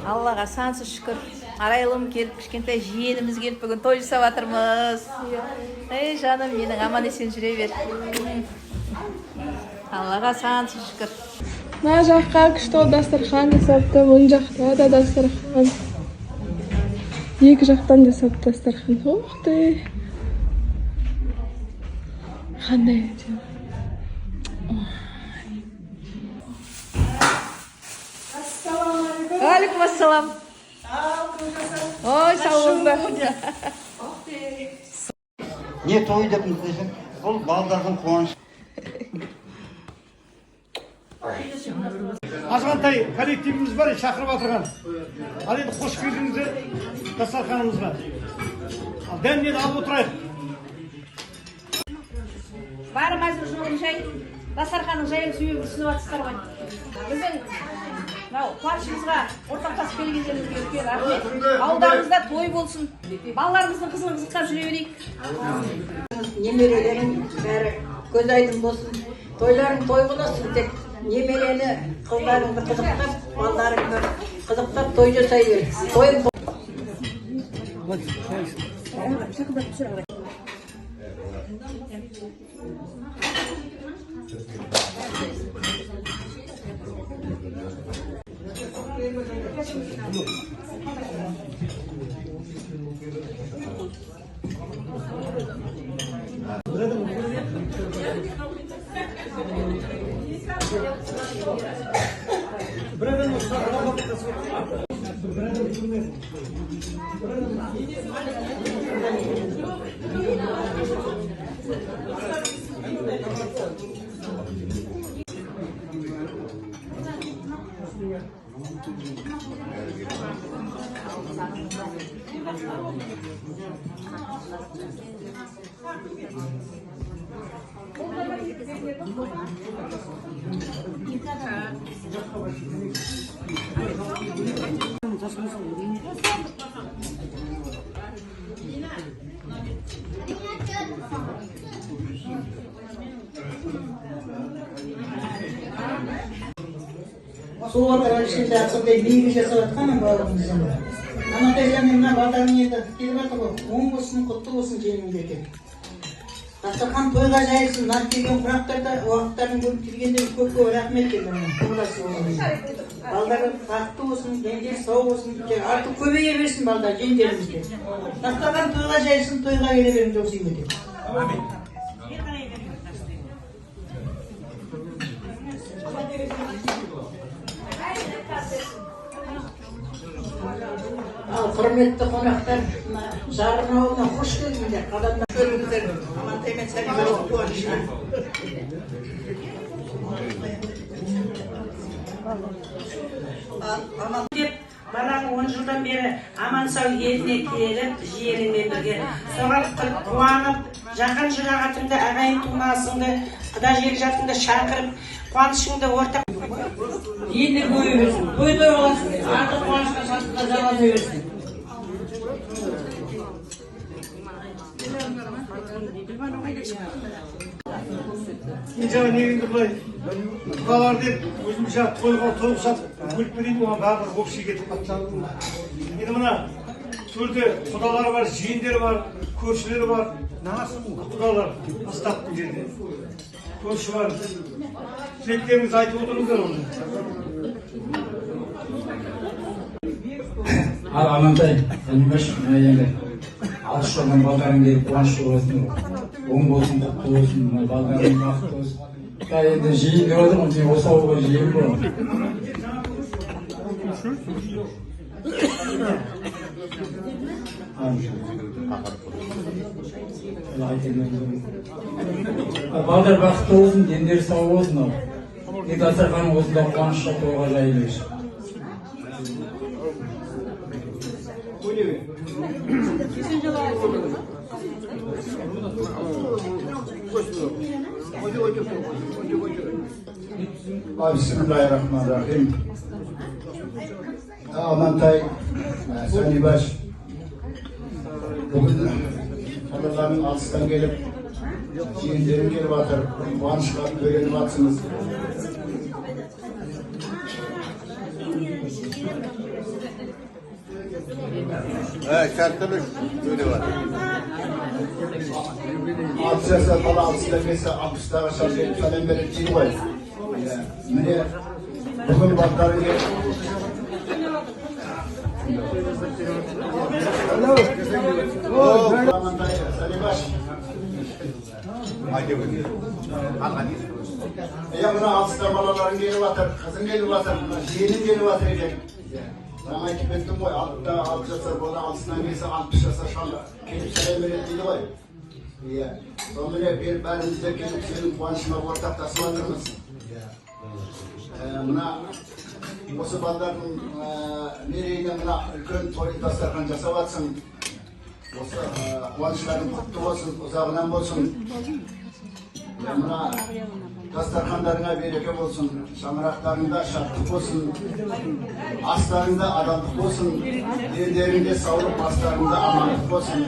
Аллаға сансыз шүкір. Арайлым келіп, кішкентай жиеніміз келіп, бүгін той жасап жатырмыз. Ей жаным менің, аман есен жүре бер. Аллаға сансыз шүкір. Мына жаққа күшті дастархан жасапты, мына жақта да дастархан. Екі жақтан жасап дастархан. Ух ты! Қандай әдемі. Алейкум ассалам. Ой, сау болыңдар. Не той деп десең, бұл балдардың қуанышы. Азғантай коллективіміз бар, шақырып отырған. Ал енді қош келдіңіздер дастарханымызға. Ал дәмнен алып отырайық. Барым әзір жоғын жай, дастарханның жайын сүйіп түсініп атыстар ғой. Біздің қуанышымызға ортақтасып келгендеріңізге үлкен рахмет. Ауылдарыңызда той болсын, балаларымыздың қызын қызықтап жүре берейік. Немерелерің бәрі көз айдың болсын, тойларың той болсын тек. Немерені қыздарыңды қызықтап, балаларыңды қызықтап той жасай бер. Тойың Суғатыр ішінде ақсырдай бейгі жасап атқаным бауырымыздың. Анақай және мына балдарың еді келіп атыр ғой, оң болсын, құтты болсын жеңіңді екен. Дастархан тойға жайылсын, нар келген құрақтарда уақыттарын көріп келгендер көп рахмет келді. Балдары бақытты болсын, жеңдер сау болсын, артық көбейе берсін балдар, жеңдерімізде. Дастархан тойға жайылсын, тойға келе беріңді осы үйге. Ал құрметті қонақтар, Жарын ауылына қош келдіңдер. Қадамдан көріңіздер. Амантаймен сәлем қуанышына. Деп, балаң 10 жылдан бері аман сау еліне келіп, жиеніңмен бірге. Соған қуанып, жақын жұрағатыңды, ағайын туғасыңды, құда жер жатыңды шақырып, қуанышыңды ортақ. Енді көре берсін, той боласын, артық қуанышқа шаттыққа жалғаса берсін. Жаңа негізді бұлай, бұқалар деп, өзіміз тойға тойық сатып, көліп берейді, оған бәрі общий кетіп қатты. Енді мына төрде құдалары бар, жиендері бар, көршілері бар, құдалар астақтың жерде. Көрші бар. Тілектеріңіз айтып отырыңыздар оны. Ал Амантай, Әнімаш, енді алыс жолдан балдарың келіп қуанышы болсын, оң болсын, құтты болсын, балдарың бақытты болсын. Енді жиын деп отырмын, сен осы ауылға жиын бол. Балдар бақытты болсын, дендері сау болсын. Дастарханың осында қуанышқа тойға жайылып жүрсін. Bismillahirrahmanirrahim. Amantay, Sanibaş, bugün Kadınların altından gelip жиендерім келіп жатыр, қуанышқа бөленіп жатсыңыз. Evet, şartlamış. Böyle var. 6 yaşa falan 6'da geçse 60'da aşağı falan böyle bir şey var. Mene bugün bakların ki Hello. Sali baş. Hadi bugün. Ya buna 6'da malaların geri batar, kızın geri batar, şeyinin geri batar. Bana ekip ettim koy, 6 yaşar bola 6'dan geçse 60 yaşar şanda. Kelip selam verettiydi koy. Ya, sonra bir berimizde kelip senin kuanışına ortak tasılandırır mısın? Buna, осы балдардың мерейіне мына үлкен той дастархан жасап жатсың. Осы қуаныштарың құтты болсын, ұзағынан болсын. Мына дастархандарыңа береке болсын, шаңырақтарыңда шаттық болсын, астарыңда адалдық болсын, дендеріңде саулық, астарыңда амандық болсын.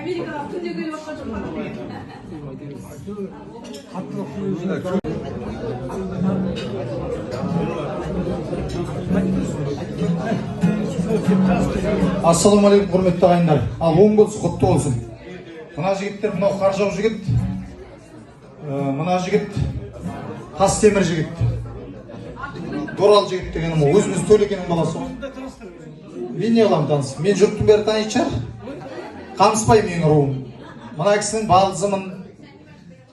Америкаға күнде келіп жатқан Ассалаумағалейкум құрметті ағайындар. Ал 10 болсын, құтты болсын. Мына жігіттер, мынау қаржау жігіт, мына жігіт Тастемір жігіт, Дорал жігіт дегенім ол өзіміз Төлекеннің баласы. Мен не қыламын таныс? Мен жұрттың бәрі танитын шығар. Қамыспай менің руым. Мына кісінің балзымын,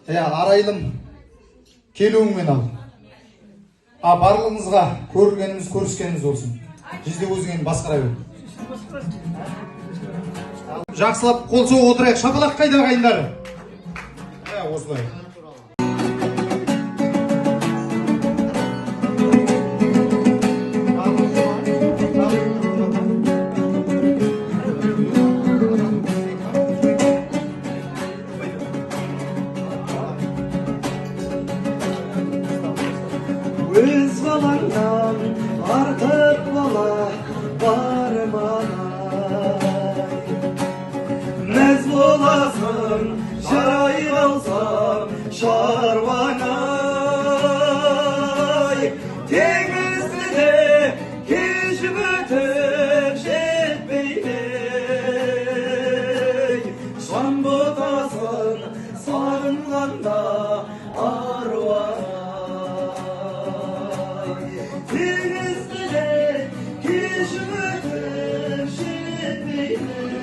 арайлым келуіңмен ал. Барлығыңызға көргеніміз, көріскеніміз болсын. Бізде өзіңен басқара бер. Жақсылап қол соғып отырайық. Шапалақ қайда ағайындар? Осылай. Өз балаңнан артық бала бар маған. Мәз боласың, жарай қалсам шаруаңай. Теңізді де кешіп өтіп жетпейді. Жан ботасын сағынғанда аруақ. Denizde de kişi ötüp şetmeydi.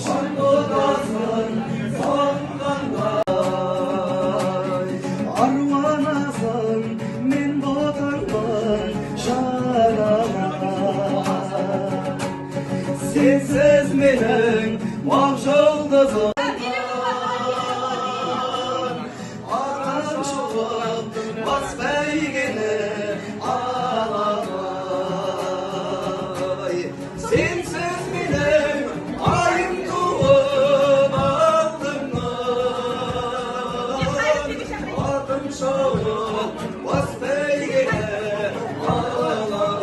Şan odasın sondan vay. Arvanasın men botanman şarana. Sensiz menin mavşaldızım. Sensiz benim ayım doğum aldımdan. Adım çoğup basbeygine ağlar.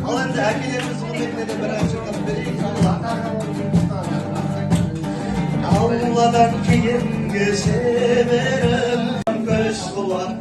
Alınca herkelerimiz gurbetine de beraber çıkalım. Allah'tan keyin geçemerim. Kış bulat